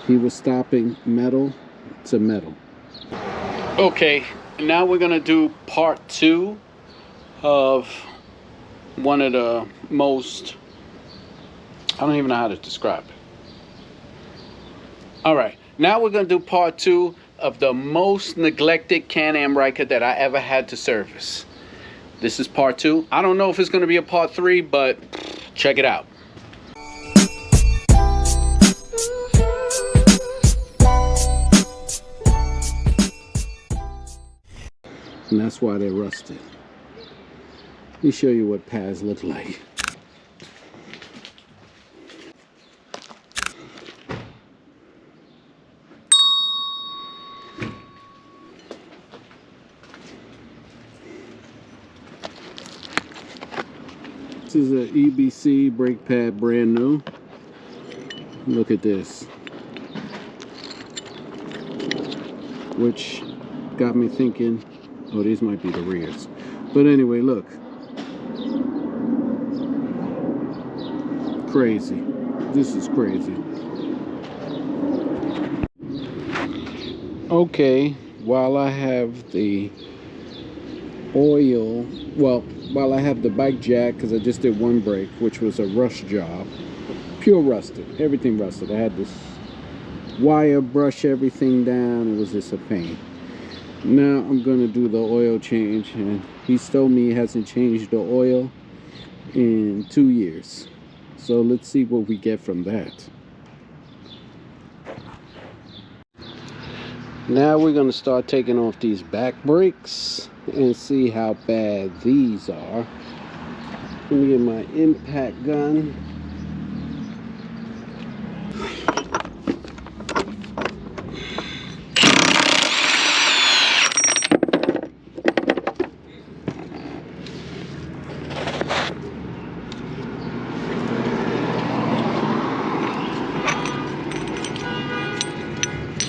He was stopping metal to metal. Okay, now we're gonna do part 2 of one of the most, I don't even know how to describe it. All right, now we're gonna do part 2 of the most neglected Can-Am Ryker that I ever had to service. This is part 2. I don't know if it's gonna be a part 3, but check it out. And that's why they're rusted. Let me show you what pads look like. This is a EBC brake pad, brand new. Look at this. Which got me thinking, oh, these might be the rears. But anyway, look. Crazy. This is crazy. Okay, while I have the oil, well, while I have the bike jack, because I just did one brake, which was a rush job. Pure rusted. Everything rusted. I had this wire brush everything down. It was just a pain. Now I'm going to do the oil change, and he's told me he hasn't changed the oil in 2 years. So let's see what we get from that. Now we're going to start taking off these back brakes and see how bad these are. Let me get my impact gun.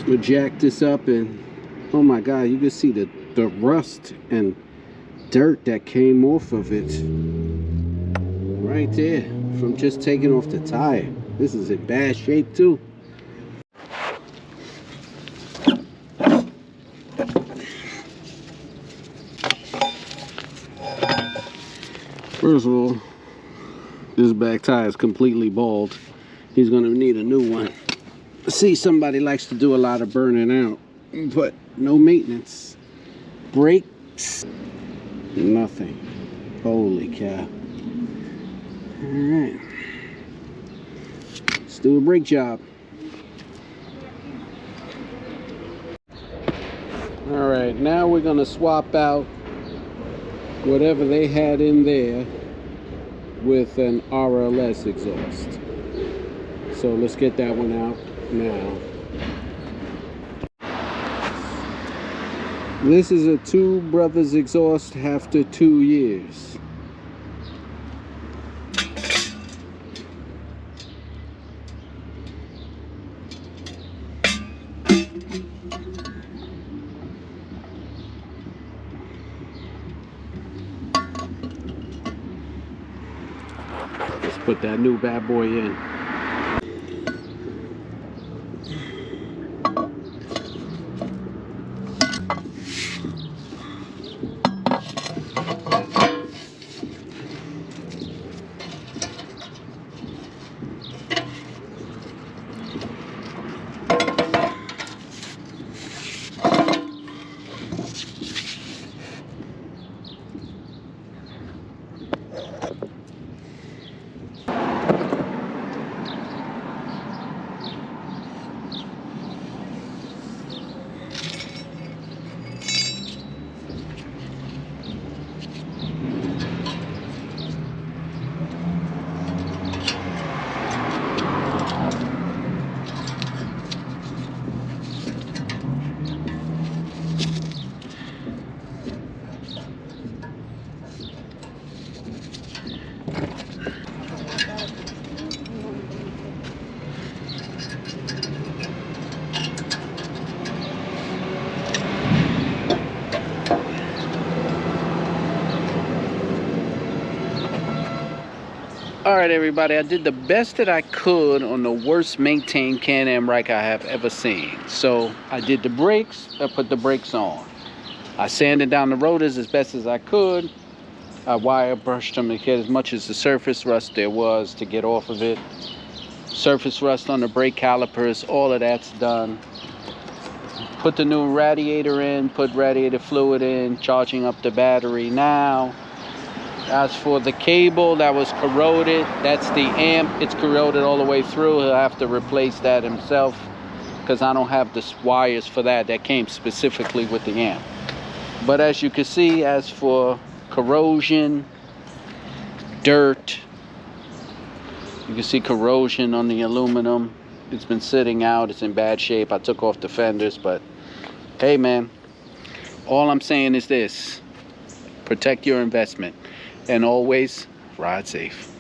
We'll jack this up, and oh my god, you can see the rust and dirt that came off of it right there from just taking off the tire. This is in bad shape too. First of all, this back tire is completely bald. He's gonna need a new one. See, somebody likes to do a lot of burning out, but no maintenance. Brakes, nothing. Holy cow. Alright, let's do a brake job. Alright, now we're going to swap out whatever they had in there with an RLS exhaust. So let's get that one out now. This is a Two Brothers exhaust after 2 years. Let's put that new bad boy in. Alright everybody, I did the best that I could on the worst maintained Can-Am Ryker I have ever seen. So I did the brakes, I put the brakes on. I sanded down the rotors as best as I could. I wire brushed them to get as much as the surface rust there was to get off of it. Surface rust on the brake calipers, all of that's done. Put the new radiator in, put radiator fluid in, charging up the battery now. As for the cable that was corroded, that's the amp. It's corroded all the way through. He'll have to replace that himself because I don't have the wires for that. That came specifically with the amp. But as you can see, as for corrosion, dirt, you can see corrosion on the aluminum. It's been sitting out. It's in bad shape. I took off the fenders, but hey, man, all I'm saying is this: protect your investment. And always ride safe.